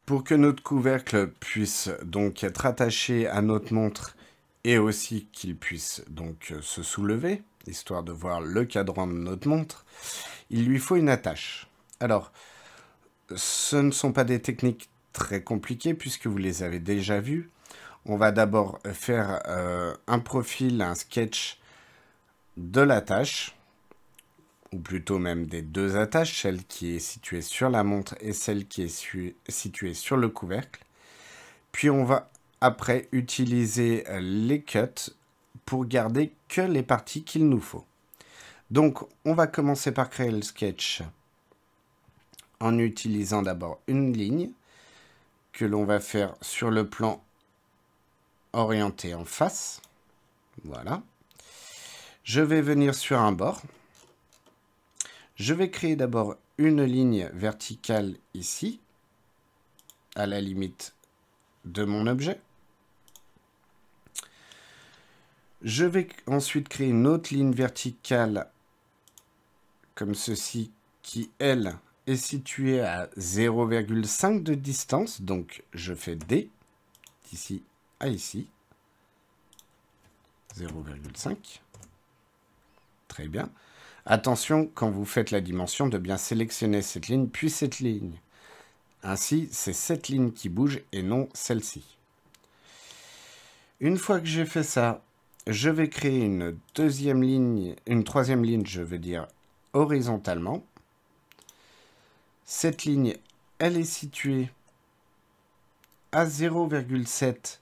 Pour que notre couvercle puisse donc être attaché à notre montre et aussi qu'il puisse donc se soulever, histoire de voir le cadran de notre montre, il lui faut une attache. Alors, ce ne sont pas des techniques très compliquées puisque vous les avez déjà vues. On va d'abord faire un profil, un sketch de l'attache, ou plutôt même des deux attaches, celle qui est située sur la montre et celle qui est située sur le couvercle. Puis on va après utiliser les cuts pour garder que les parties qu'il nous faut. Donc on va commencer par créer le sketch en utilisant d'abord une ligne que l'on va faire sur le plan orienté en face. Voilà. Je vais venir sur un bord. Je vais créer d'abord une ligne verticale ici, à la limite de mon objet. Je vais ensuite créer une autre ligne verticale comme ceci qui, elle, est située à 0,5 de distance. Donc, je fais D d'ici à ici. 0,5. Très bien. Attention, quand vous faites la dimension, de bien sélectionner cette ligne, puis cette ligne. Ainsi, c'est cette ligne qui bouge et non celle-ci. Une fois que j'ai fait ça, je vais créer une troisième ligne, je veux dire, horizontalement. Cette ligne, elle est située à 0,7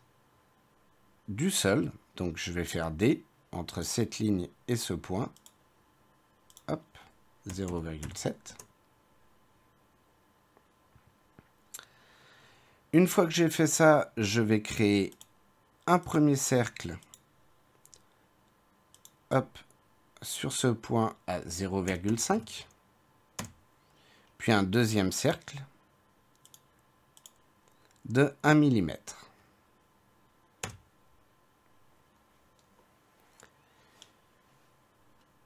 du sol. Donc, je vais faire D entre cette ligne et ce point. Hop, 0,7. Une fois que j'ai fait ça, je vais créer un premier cercle. Hop, sur ce point à 0,5. Puis un deuxième cercle de 1 mm.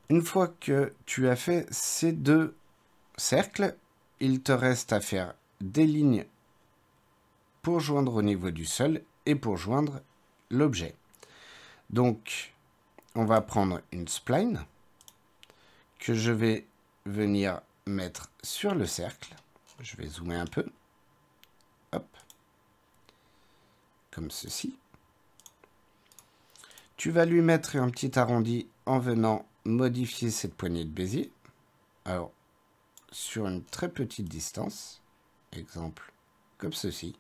Une fois que tu as fait ces deux cercles, il te reste à faire des lignes pour joindre au niveau du sol et pour joindre l'objet. Donc, on va prendre une spline que je vais venir mettre sur le cercle. Je vais zoomer un peu. Hop. Comme ceci. Tu vas lui mettre un petit arrondi en venant modifier cette poignée de Bézier. Alors, sur une très petite distance. Exemple, comme ceci.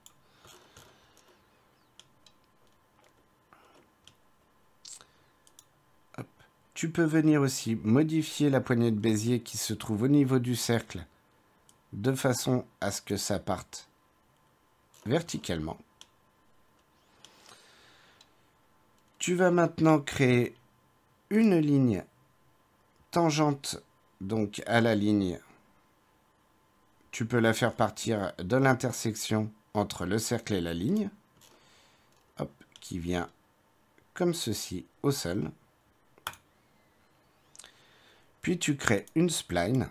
Hop. Tu peux venir aussi modifier la poignée de Bézier qui se trouve au niveau du cercle de façon à ce que ça parte verticalement. Tu vas maintenant créer une ligne tangente donc à la ligne. Tu peux la faire partir de l'intersection entre le cercle et la ligne. Hop, qui vient comme ceci au sol. Puis tu crées une spline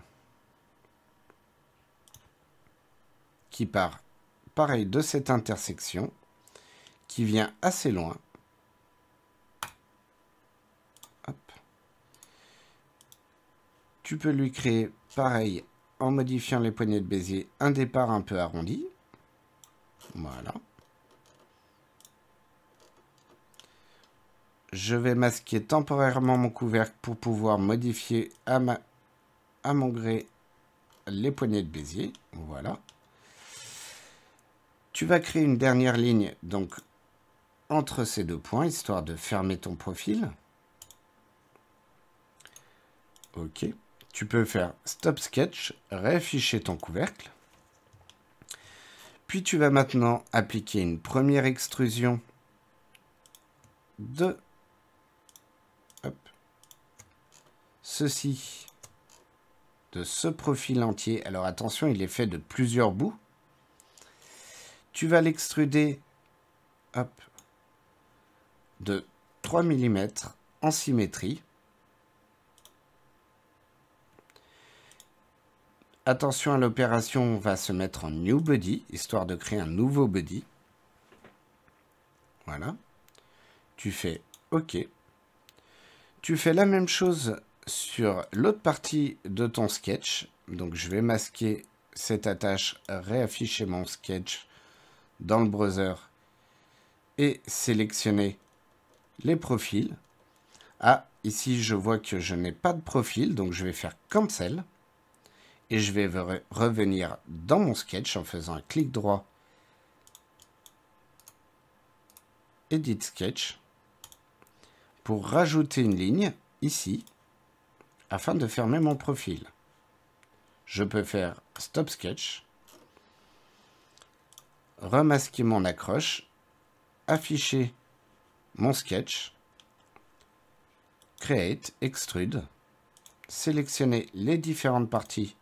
qui part pareil de cette intersection, qui vient assez loin. Hop. Tu peux lui créer pareil en modifiant les poignées de Bézier un départ un peu arrondi. Voilà. Je vais masquer temporairement mon couvercle pour pouvoir modifier à mon gré les poignées de Bézier. Voilà. Tu vas créer une dernière ligne donc entre ces deux points, histoire de fermer ton profil. OK. Tu peux faire Stop Sketch, réafficher ton couvercle. Puis tu vas maintenant appliquer une première extrusion de ceci, de ce profil entier. Alors attention, il est fait de plusieurs bouts. Tu vas l'extruder de 3 mm en symétrie. Attention à l'opération, on va se mettre en New Body, histoire de créer un nouveau body. Voilà. Tu fais OK. Tu fais la même chose sur l'autre partie de ton sketch. Donc, je vais masquer cette attache, réafficher mon sketch dans le browser et sélectionner les profils. Ah, ici, je vois que je n'ai pas de profil, donc je vais faire Cancel. Et je vais revenir dans mon sketch en faisant un clic droit, Edit Sketch, pour rajouter une ligne ici, afin de fermer mon profil. Je peux faire Stop Sketch, remasquer mon accroche, afficher mon sketch, Create, Extrude, sélectionner les différentes parties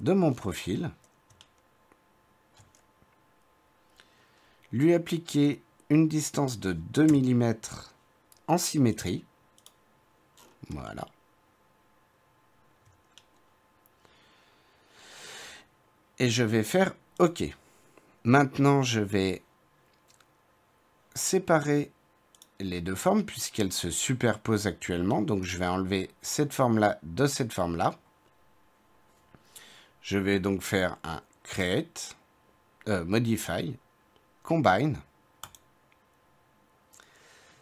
de mon profil, lui appliquer une distance de 2 mm en symétrie. Voilà. Et je vais faire OK. Maintenant, je vais séparer les deux formes puisqu'elles se superposent actuellement. Donc, je vais enlever cette forme-là de cette forme-là. Je vais donc faire un Create, Modify, Combine.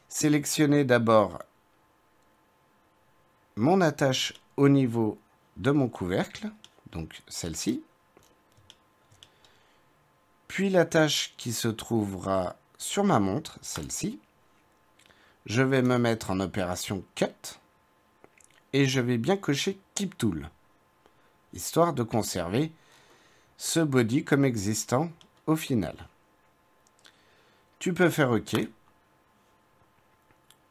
Sélectionner d'abord mon attache au niveau de mon couvercle, donc celle-ci. Puis l'attache qui se trouvera sur ma montre, celle-ci. Je vais me mettre en opération Cut et je vais bien cocher Keep Tool, histoire de conserver ce body comme existant au final. Tu peux faire OK.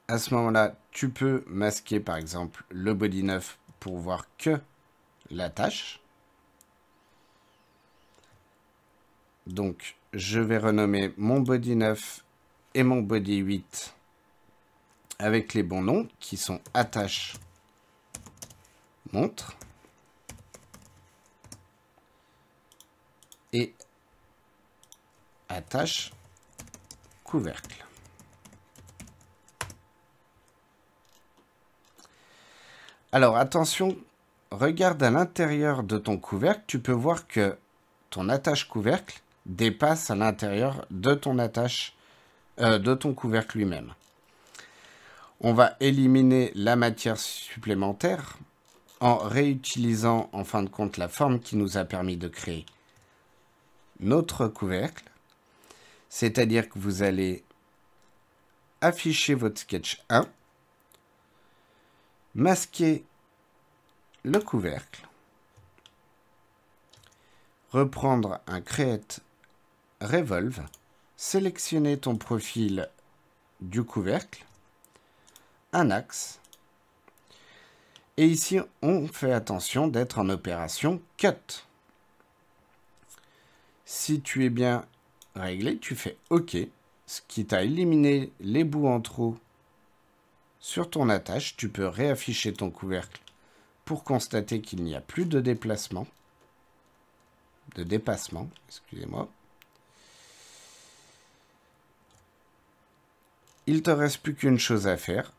À ce moment-là, tu peux masquer par exemple le body 9 pour voir que l'attache. Donc, je vais renommer mon body 9 et mon body 8 avec les bons noms qui sont attache montre et attache couvercle. Alors attention, regarde à l'intérieur de ton couvercle, tu peux voir que ton attache couvercle dépasse à l'intérieur de ton attache, de ton couvercle lui-même. On va éliminer la matière supplémentaire en réutilisant en fin de compte la forme qui nous a permis de créer notre couvercle. C'est-à-dire que vous allez afficher votre sketch 1, masquer le couvercle, reprendre un Create Revolve, sélectionner ton profil du couvercle, un axe, et ici on fait attention d'être en opération Cut. Si tu es bien réglé, tu fais OK, ce qui t'a éliminé les bouts en trop sur ton attache. Tu peux réafficher ton couvercle pour constater qu'il n'y a plus de déplacement, de dépassement, excusez-moi. Il te reste plus qu'une chose à faire,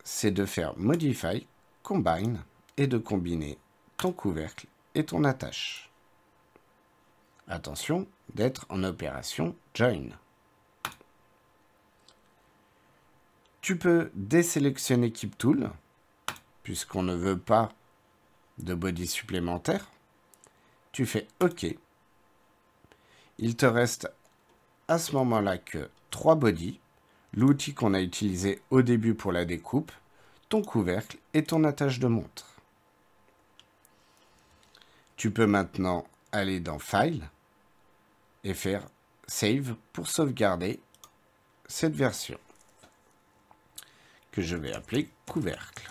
c'est de faire Modify, Combine et de combiner ton couvercle et ton attache. Attention d'être en opération Join. Tu peux désélectionner Keep Tool, puisqu'on ne veut pas de body supplémentaire. Tu fais OK. Il te reste à ce moment-là que 3 bodies, l'outil qu'on a utilisé au début pour la découpe, ton couvercle et ton attache de montre. Tu peux maintenant aller dans File et faire Save pour sauvegarder cette version que je vais appeler couvercle.